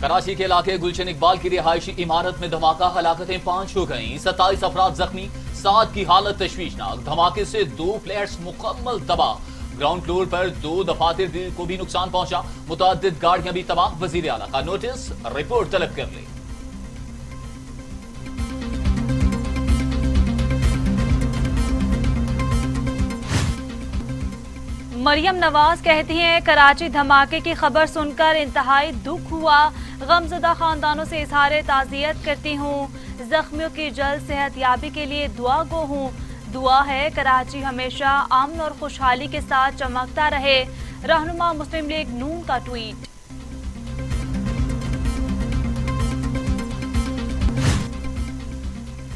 कराची के इलाके गुलशन इकबाल की रिहायशी इमारत में धमाका, हलाकतें 5 हो गईं, 27 अफराद जख्मी, 7 की हालत तशवीशनाक। धमाके से 2 फ्लैट्स मुकम्मल तबाह। ग्राउंड फ्लोर पर 2 दफातर को भी नुकसान पहुंचा, मुतअद्दिद गाड़ियां भी तबाह। वजीर आला का नोटिस, रिपोर्ट तलब कर ली। मरियम नवाज कहती हैं, कराची धमाके की खबर सुनकर इंतहाई दुख हुआ। गमज़दा खानदानों से इजहार ताज़ियत करती हूँ। जख्मियों की जल्द सेहतयाबी के लिए दुआ गो हूँ। दुआ है कराची हमेशा अमन और खुशहाली के साथ चमकता रहे। रहनुमा मुस्लिम लीग नून का ट्वीट।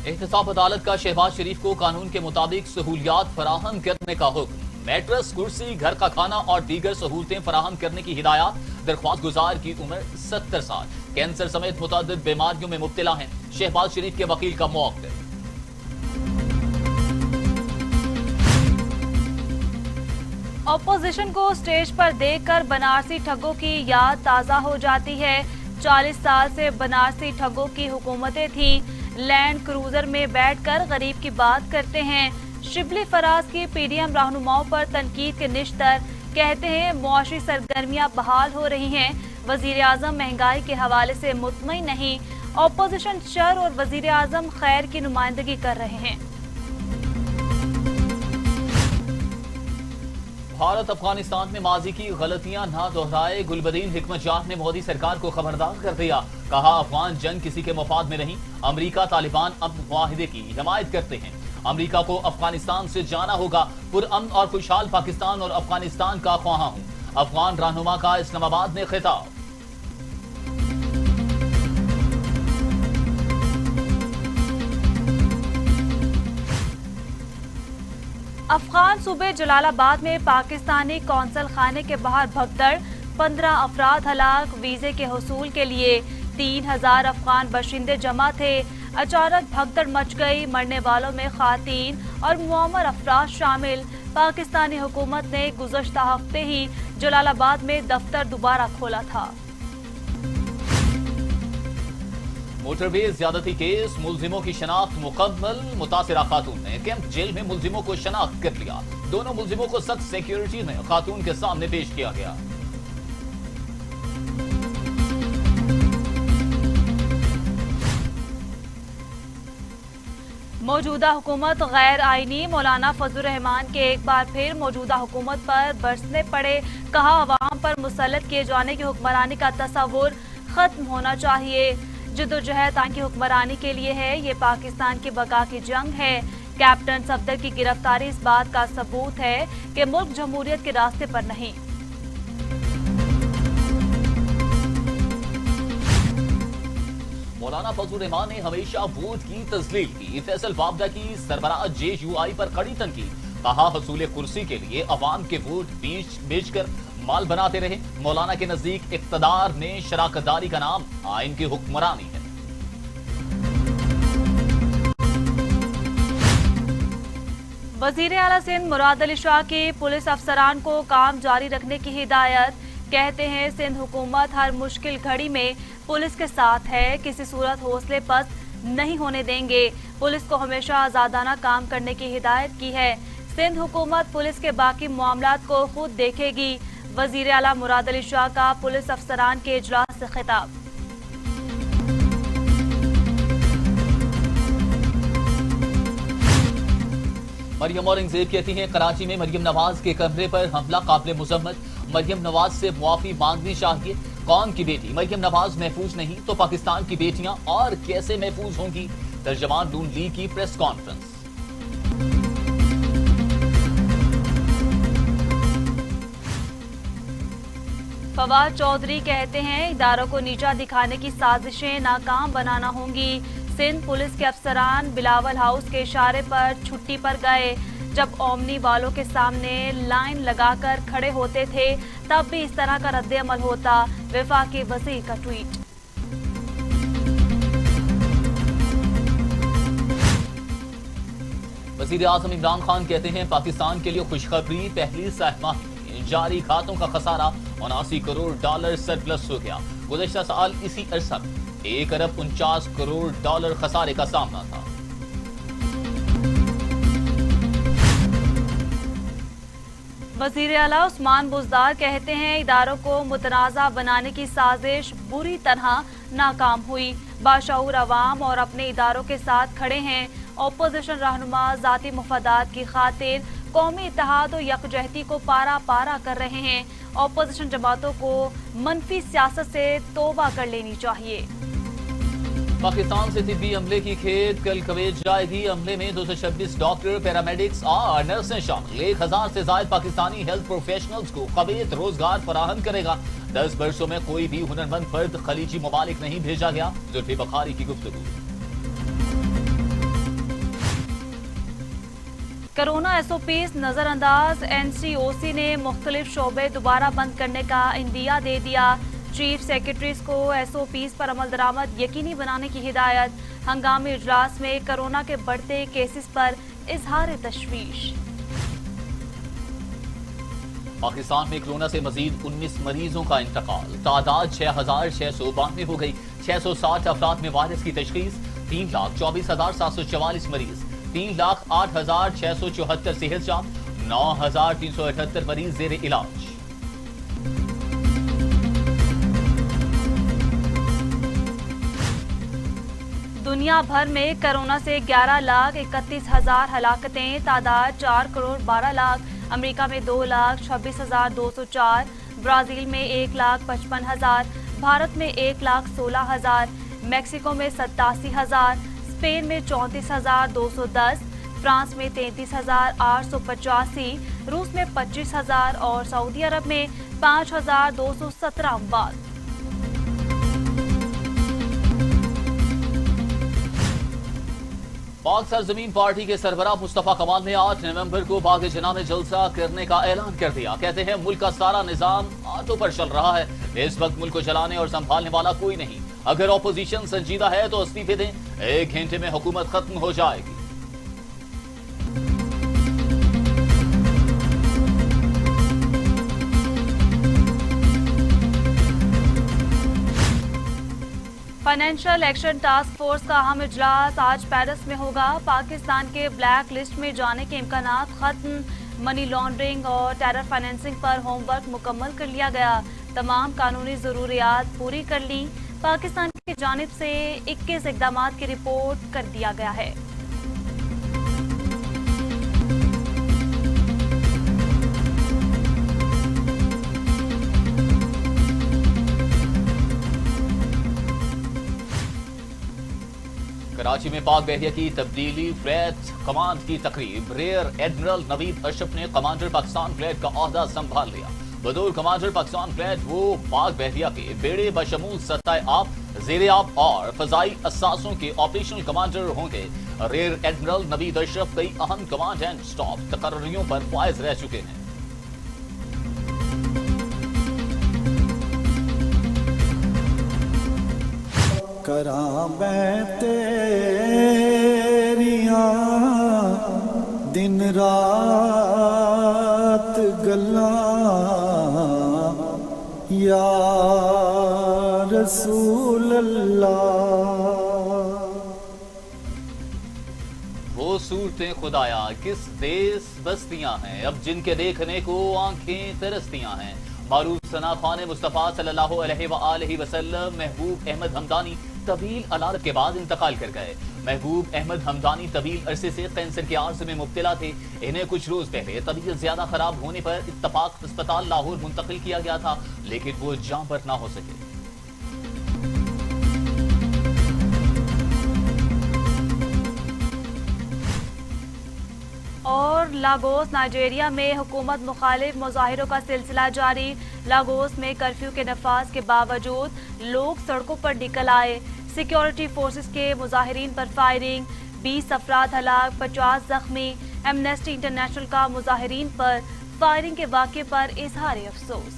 एहतसाब अदालत का शहबाज शरीफ को कानून के मुताबिक सहूलियात फराहम करने का हुक्म। मैट्रेस, कुर्सी, घर का खाना और दीगर सहूलतें फराहम करने की हिदायत। दरख्वास्त गुजार की उम्र 70 साल, कैंसर समेत मुतअद्दिद बीमारियों में मुब्तला हैं। शहबाज शरीफ के वकील का मौक़िफ़। अपोजिशन को स्टेज पर देखकर बनारसी ठगों की याद ताज़ा हो जाती है। 40 साल से बनारसी ठगों की हुकूमतें थी। लैंड क्रूजर में बैठकर गरीब की बात करते हैं। शिबली फराज की पीडीएम रहनुमाओं पर तनकीद के निश्तर, कहते हैं मुआशी सरगर्मियां बहाल हो रही हैं। वजीर आजम महंगाई के हवाले से मुतमईन नहीं। अपोजिशन शर और वजीर आजम खैर की नुमाइंदगी कर रहे हैं। भारत अफगानिस्तान में माजी की गलतियां ना दोहराए। गुलबदीन हिकमतजान ने मोदी सरकार को खबरदार कर दिया। कहा, अफगान जंग किसी के मफाद में नहीं। अमरीका तालिबान अमन मुआहिदे की हिमायत करते हैं। अमरीका को अफगानिस्तान से जाना होगा। पुरअमन और खुशहाल पाकिस्तान और अफगानिस्तान का ख्वाहां हूं। अफगान रहनुमा का इस्लामाबाद में खिताब। अफगान सूबे जलालाबाद में पाकिस्तानी कौंसल खाने के बाहर भगदड़, 15 अफराद हलाक। वीजे के हुसूल के लिए 3000 अफगान बाशिंदे जमा थे। अचानक भगदड़ मच गई। मरने वालों में खातीन और मुअम्मर अफराद शामिल। पाकिस्तानी हुकूमत ने गुज़श्ता हफ्ते ही जलालाबाद में दफ्तर दोबारा खोला था। मोटरवे ज्यादती केस, मुलजिमों की शनाख्त मुकम्मल। मुतासिरा खातून ने कैंप जेल में मुलजिमों को शनाख्त कर लिया। दोनों मुलजिमों को सख्त सिक्योरिटी में खातून के सामने पेश किया गया। मौजूदा हुकूमत गैर आईनी। मौलाना फजलुर रहमान के एक बार फिर मौजूदा हुकूमत पर बरसने पड़े। कहा, अवाम पर मुसल्लत किए जाने की हुक्मरानी का तस्वुर खत्म होना चाहिए। जदोजहद आइन की हुक्मरानी के लिए है। ये पाकिस्तान की बका की जंग है। कैप्टन सफदर की गिरफ्तारी इस बात का सबूत है कि मुल्क जमहूरियत के रास्ते पर नहीं। मौलाना फजलुर रहमान ने हमेशा वोट की तस्लील की। फैसल वाबदा की सरबराह JUI पर कड़ी तनकीद। कहा, हसूल कुर्सी के लिए अवाम के वोट बेचकर माल बनाते रहे। मौलाना के नजदीक इक्तदार में शराकतदारी का नाम आइन की हुक्मरानी है। वजीर आला सिंध मुराद अली शाह की पुलिस अफसरान को काम जारी रखने की हिदायत। कहते हैं, सिंध हुकूमत हर मुश्किल घड़ी में पुलिस के साथ है। किसी सूरत हौसले पस्त नहीं होने देंगे। पुलिस को हमेशा आजादाना काम करने की हिदायत की है। सिंध हुकूमत पुलिस के बाकी मामलात को खुद देखेगी। वजीर आला मुराद अली शाह का पुलिस अफसरान के इजलास से खिताब। मरियम औरंगजेब कहती हैं, कराची में मरियम नवाज के कमरे पर हमला काबिल मुजम्मत। मरियम नवाज से मुआफी मांगनी चाहिए। कौम की बेटी मरियम नवाज महफूज नहीं तो पाकिस्तान की बेटियां और कैसे महफूज होंगी। तर्जमान नून लीग की प्रेस कॉन्फ्रेंस। फवाद चौधरी कहते हैं, इदारों को नीचा दिखाने की साजिशें नाकाम बनाना होंगी। सिंध पुलिस के अफसरान बिलावल हाउस के इशारे पर छुट्टी पर गए। जब ओमनी वालों के सामने लाइन लगाकर खड़े होते थे तब भी इस तरह का रद्द-ए-अमल होता। वफाकी वज़ीर का ट्वीट। वज़ीर आज़म इमरान खान कहते हैं, पाकिस्तान के लिए खुशखबरी, पहली 6 माह में जारी खातों का खसारा $79 करोड़ सरप्लस हो गया। गुज़श्ता साल इसी अरसा में 1 अरब 49 करोड़ डॉलर खसारे का सामना था। वज़ीर आला उस्मान बुज़दार कहते हैं इदारों को मुतनाज़ा बनाने की साजिश बुरी तरह नाकाम हुई। बाशऊर अवाम और अपने इदारों के साथ खड़े हैं। अपोजिशन रहनुमा ज़ाती मुफादात की खातिर कौमी इत्तेहाद और यकजहती को पारा पारा कर रहे हैं। अपोजिशन जमातों को मनफी सियासत से तौबा कर लेनी चाहिए। पाकिस्तान से तिब्बी अमले की खेप कल कुवैत जाएगी। अमले में 226 डॉक्टर, पैरामेडिक्स और नर्सें शामिल। 1000 से ज्यादा पाकिस्तानी हेल्थ प्रोफेशनल्स को कुवैत रोजगार फराहम करेगा। 10 वर्षों में कोई भी हुनरमंद फर्द खलीजी ममालिक नहीं भेजा गया। जुल्फी बखारी की गुफ्तगू। कोरोना SOPs नजरअंदाज। NCOC ने मुख्तलिफ शोबे दोबारा बंद करने का इंदिया दे दिया। चीफ सेक्रेटरीज को SOPs पर अमल दरामद यकीनी बनाने की हिदायत। हंगामी इजलास में कोरोना के बढ़ते केसेस पर इजहार तशवीश। पाकिस्तान में कोरोना से मजीद 19 मरीजों का इंतकाल। तादाद 6692 हो गई। 660 अफराद में वायरस की तशखीस। 3,24,744 मरीज। 3,08,674 सेहत जांच। 9,378 मरीज जेर इलाज। दुनिया भर में कोरोना से 11,31,000 हलाकतें। तादाद 4 करोड़ 12 लाख। अमेरिका में 2,26,204। ब्राजील में 1,55,000। भारत में 1,16,000। मैक्सिको में 87,000। स्पेन में 34,210। फ्रांस में 33,885। रूस में 25,000 और सऊदी अरब में 5,217 अमवात। पाक सरजमीन पार्टी के सरबराह मुस्तफा कमाल ने 8 नवंबर को बाग जना में जलसा करने का ऐलान कर दिया। कहते हैं मुल्क का सारा निजाम आटो पर चल रहा है। इस वक्त मुल्क को चलाने और संभालने वाला कोई नहीं। अगर ऑपोजिशन संजीदा है तो इस्तीफे दें। 1 घंटे में हुकूमत खत्म हो जाएगी। फाइनेंशियल एक्शन टास्क फोर्स का अहम इजलास आज पेरिस में होगा। पाकिस्तान के ब्लैक लिस्ट में जाने के इम्कानात खत्म। मनी लॉन्ड्रिंग और टेरर फाइनेंसिंग पर होमवर्क मुकम्मल कर लिया गया। तमाम कानूनी जरूरियात पूरी कर ली। पाकिस्तान की जानिब से 21 इकदामात की रिपोर्ट कर दिया गया है। कराची में पाक बहरिया की तब्दीली। फ्लैट कमांड की तकरीब। रेयर एडमिरल नवीद अशरफ ने कमांडर पाकिस्तान फ्लैट का ओहदा संभाल लिया। बतौर कमांडर पाकिस्तान फ्लैट वो पाक बहरिया के बेड़े बशमूल सतह आप, ज़ेरे आप और फजाई असासों के ऑपरेशनल कमांडर होंगे। रेयर एडमिरल नवीद अशरफ कई अहम कमांड एंड स्टाफ तकर्रियों पर फाइज रह चुके हैं। करा मैं तेरियां दिन रात गल्लां या रसूल अल्लाह। वो सूरतें खुदाया किस देश बस्तियां हैं, अब जिनके देखने को आंखें तरसतियां हैं। मारूफ सना खान मुस्तफ़ा सल्लल्लाहु अलैहि वसल्लम महबूब अहमद हमदानी तवील अलादत के बाद इंतकाल कर गए। महबूब अहमद हमदानी तवील अरसे से कैंसर के आर्ज में मुब्तला थे। इन्हें कुछ रोज पहले तबीयत ज्यादा खराब होने पर इत्तफाक अस्पताल लाहौर मुंतकिल किया गया था, लेकिन वो जां पर ना हो सके। और लागोस नाइजीरिया में हुकूमत मुखालिफ मुजाहिरों का सिलसिला जारी। लागोस में कर्फ्यू के नफाज के बावजूद लोग सड़कों पर निकल आए। सिक्योरिटी फोर्सेस के मुजाहिरीन पर फायरिंग। 20 अफराद हलाक, 50 जख्मी। एमनेस्टी इंटरनेशनल का मुजाहिरीन पर फायरिंग के वाक़े पर इजहार अफसोस।